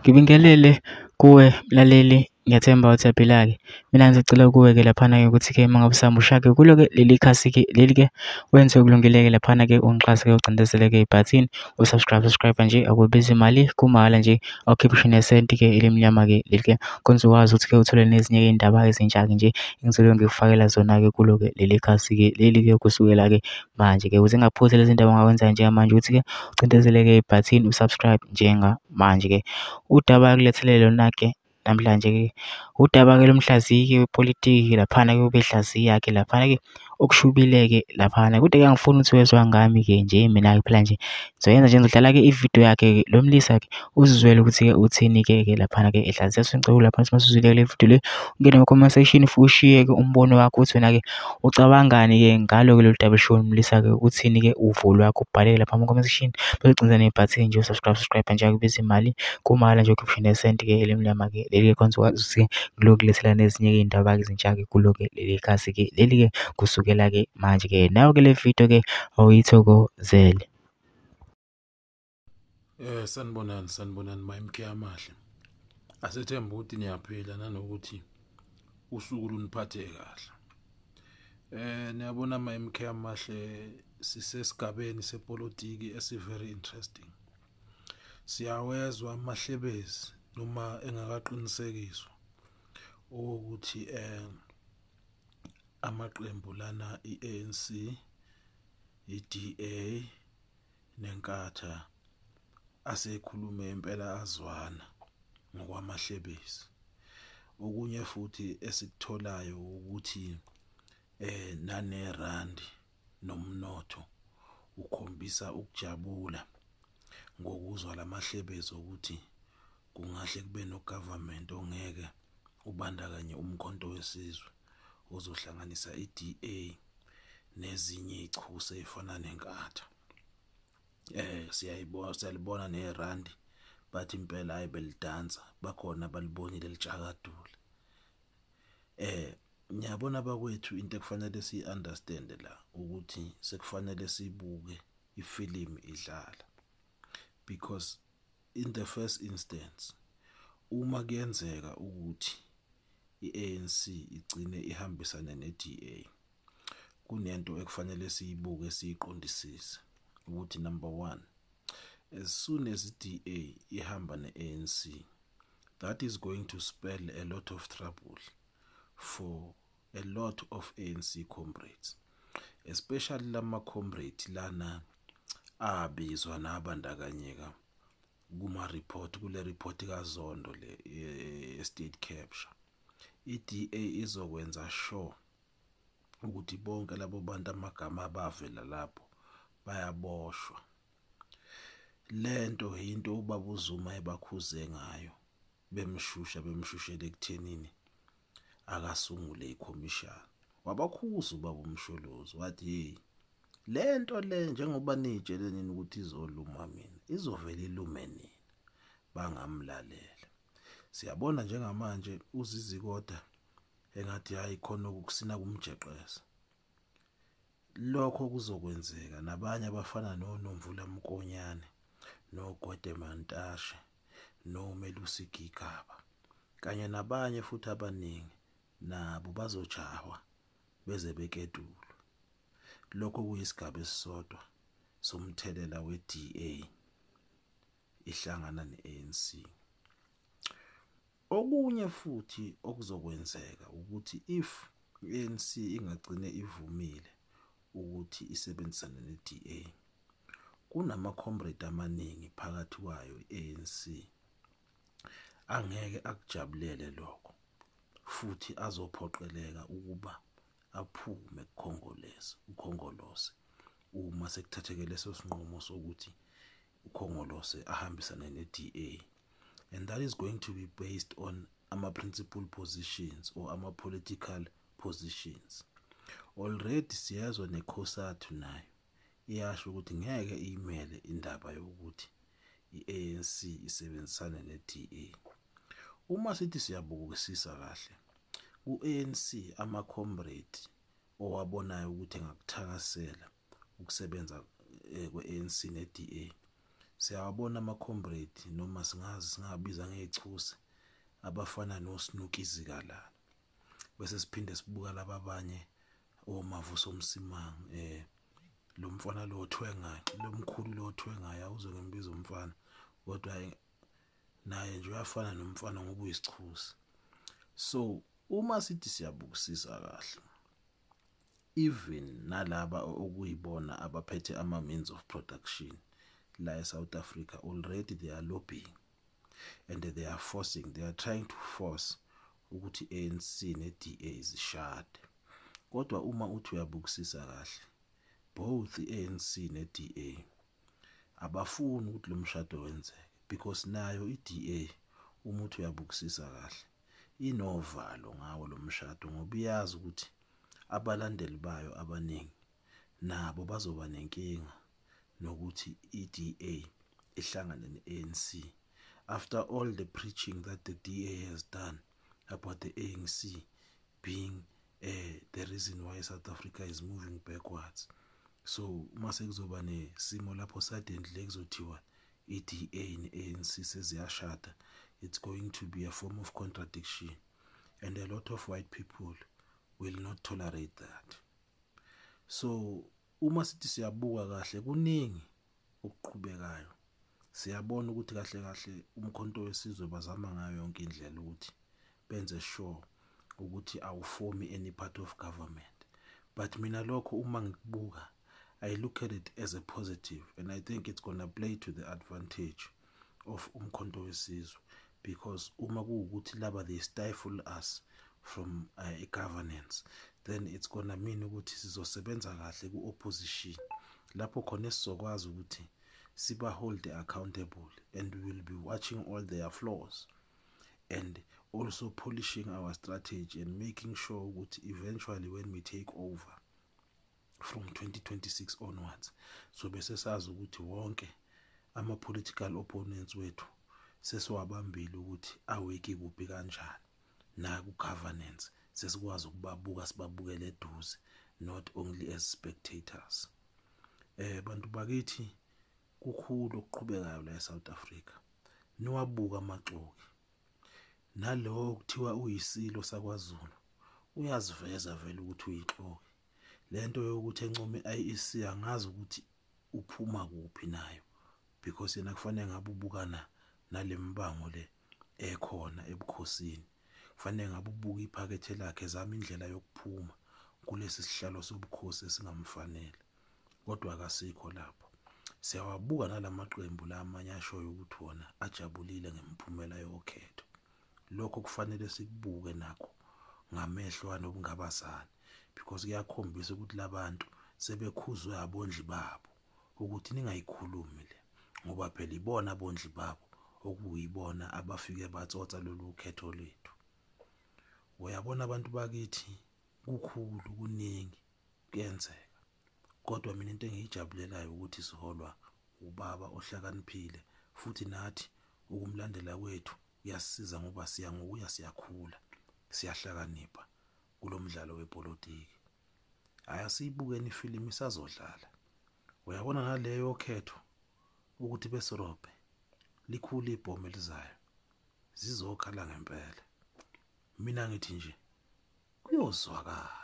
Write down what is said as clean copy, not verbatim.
Ngibingelele kuwe mlaleli, ngiyathemba uthaphila-ke. Mina ngizocela kuwe-ke laphana-ke ukuthi-ke uma ngabe usahamba ushage kulo-ke leli khasi-ke leli-ke wenze okulungile-ke laphana-ke ungixhase-ke ugcindezele-ke ibhathini subscribe nje, akubizi imali, kumahhala nje, awukhiphi ngisho nesenti-ke elimnyama-ke leli-ke kwenza ukwazi ukuthi-ke uthole nezinye-ke iy'ndaba ezintsha-ke nje engizobe ngikufakela zona-ke kulo-ke leli khasi-ke leli-ke kusukela-ke manje-ke. Ukuze ungaphuzi lezi ndaba ongakwenza njengamanje ukuthi-ke ucindezeleke ibhathini usubscribe njengamanje-ke. Udaba kulethele lona-ke namhlanje-ke udaba-ke lomhlaziyi-ke wepolitiki laphana-ke ubehlaziya-ke laphana-ke okushubile-ke laphana. Kodwa-ke angifuni ukuthi wezwa ngami-ke nje mina-ke phela nje ngizoyenza nje ngizodlala-ke ividiyo yakhe-ke lo mlisa-ke uzizwele ukuthi-ke uthini-ke laphana-ke ehlaziya. So ngicela lapha ukuthi masuzwile le vidiyo le ungene kuma-comment section futhi ushiye-ke umbono wakho ukuthi wena-ke ucabangani-ke ngalo-ke lolu daba elishiwo umlisa-ke uthini-ke uvo lwakho ubhaleke lapha kuma-comment section bezogcina nebhathini nje subscribe nje akubizi imali kumahhala nje ukhiphe nesenti-ke elimnyama-ke leli-ke kwenza ukwazi ukuthi ngilokulethela nezinye-ke iy'ndaba-ke ezintsha-ke kulo-ke leli khasi-ke leli-ke kusukela-ke manje-ke. Nayo-ke le vidiyo-ke awuyithokozele. Sanibonani ma-MK amahle. Asethemba ukuthi niyaphila nanokuthi usuku luniphathe kahle. Niyabona ma-MK amahle, sisesigabeni sepolitiki esi-very interesting. Siyawezwa amahlebezi noma engakaqinisekiswa ukuthi amaqembu lana i-ANC, i-DA neNkatha asekhulume impela azwana ngokwamahlebezi. Okunye futhi esikutholayo ukuthi nanerandi nomnotho ukhombisa ukujabula ngokuzwa lamahlebezi ukuthi kungahle kube no-government ongeke ubandakanye umkhonto wesizwe ozohlanganisa i-DA nezinye izichuse ezifana neNkatha. Siyalibona nerandi bathi impela hayi belidansa, bakhona balibonile litshakadule. Ngiyabona bakwethu into ekufanele siyi-understand la ukuthi sekufanele sibuke ifilimu idlala, because in the first instance uma kuyenzeka ukuthi i-ANC igcine ihambisana ne-DA, kunento ekufanele siyibuke siyiqondisise ukuthi number one, as soon as i-DA ihamba ne-ANC, that is going to spell a lot of trouble for a lot of ANC comrades, especially lama comrades lana abizwa nabandakanyeka kule report kaZondo le state capture. I-DA izokwenza sure ukuthi bonke labo bantu amagama abavela lapho bayaboshwa. Lento into ubaba uZuma ebakhuze ngayo, bemshushele ekuthenini akasungule ikhomishana. Wabakhuza ubaba uMsholozi wathi hey, lento le njengoba niyitshele nini ukuthi izoluma mina, izovela ilume nina. Bangamlalela. Siyabona njengamanje uZizikoda engathi hayi khona ukukusina kumjeqeza. Lokho kuzokwenzeka nabanye abafana noNomvula Mkonyane, noGwede Mantashe, noMelusi Gigaba kanye nabanye futhi abaningi nabo bazojahwa beze beketulu. Lokho kuyisigaba esisodwa somthelela we-DA ihlangana ne-ANC. Okunye futhi okuzokwenzeka ukuthi if i-ANC ingagcine ivumile ukuthi isebenzisane ne-DA, kunama-comrade amaningi phakathi kwayo i-ANC angeke akujabulele lokho futhi azophoqeleka ukuba aphume ukhongolose uma sekuthatheke leso sinqumo sokuthi ukhongolose ahambisane ne-DA. And that is going to be based on ama-principal positions or ama-political positions. Already siyazwa neCOSATU nayo iyasho ukuthi ngeke imele indaba yokuthi i-ANC isebenzisane ne-DA. Uma sithi siyabukisisa kahle, ku-ANC ama-comrade owabonayo ukuthi engakuthakasela ukusebenza kwe-ANC ne-DA Siyawabona ama-comrade noma singabiza ngeyichuse abafana noSnookizi Kalala, bese siphinde sibuka laba abanye oMavuso Msimang, lo mfana lo othwengayo, lo mkhulu lo othwengayo, awuze ngimbiza umfana kodwa naye nje uyafana nomfana ngoba uyisichusi. So uma sithi siyabukisisa kahle, even nalaba okuyibona abaphethe ama-means of production la eSouth Africa, already they are lobbying and they are trying to force ukuthi ANC ne-DA zishade. Kodwa uma uthi uyabukisisa kahle, both i-ANC ne-DA abafuni ukuthi lo mshado wenzeke, because nayo i-DA uma uthi uyabukisisa kahle inovalo ngawo lo mshado, ngoba iyazi ukuthi abalandeli bayo abaningi nabo bazoba nenkinga nokuthi i-DA ihlangane ne-ANC after all the preaching that the DA has done about the ANC being the reason why South Africa is moving backwards. So mase kuzoba nesimo lapho suddenly kuzothiwa i-DA ne-ANC seziyashada, it's going to be a form of contradiction, and a lot of white people will not tolerate that. So uma sithi siyabuka kahle kuningi okuqhubekayo, siyabona ukuthi kahle kahle umkhonto wesizwe bazama ngayo yonke indlela ukuthi benze sure ukuthi awuformi any part of government. But mina lokho uma ngikubuka, I look at it as a positive, and I think it's gonna play to the advantage of umkhonto wesizwe, because uma kuwukuthi laba they stifle us from a governance, then it's gonna mean ukuthi sizosebenza kahle ku-opposition lapho khona sizokwazi ukuthi siba hold accountable, and we will be watching all their flaws and also polishing our strategy and making sure ukuthi eventually when we take over from 2026 onwards, so bese sazi ukuthi wonke ama-political opponents wethu sesiwabambile ukuthi aweki kuphi kanjani, na ku-governance sesikwazi ukubabuka sibabukele eduze, not only as spectators. Bantu bakithi kukhulu okuqhubekayo la eSouth Africa, niwabuka amaxoki nalowo kuthiwa uyisilo sakwaZulu uyaziveza vele ukuthi uyixoki. Lento yokuthi encome i-IEC angazi ukuthi uphuma kuphi nayo, because yena kufanele ngabe ubukana nalembango le ekhona ebukhosini, kufanele ngabe ubuka iphakethe lakhe zama indlela yokuphuma kulesi sihlalo sobukhosi esingamfanele, kodwa akasikho lapho. Siyawabuka nalamaqembu la amanye ashoyo ukuthi wona ajabulile ngemphumela yokhetho. Lokho kufanele sikubuke nakho ngamehlo anobungabazana, because kuyakhombisa ukuthi labantu sebekhuzwe abondli babo ukuthi ningayikhulumi le, ngoba phela ibona abondli babo okuyibona abafike batsotsa lolu khetho lethu. Uyabona abantu bakithi kukhulu kuningi kuyenzeka, kodwa mina into engiyijabulelayo ukuthi siholwa ubaba ohlakaniphile, futhi nathi ukumlandela kwethu kuyasisiza ngoba ngokuya siyakhula, siyahlakanipha kulomdlalo wepolitiki. Asiyibukeni ifilimu isazodlala. Uyabona naleyo khetho ukuthi besorobhe likhulu ibhomu elizayo zizokhala ngempela. Mina ngithi nje kuyozwakala.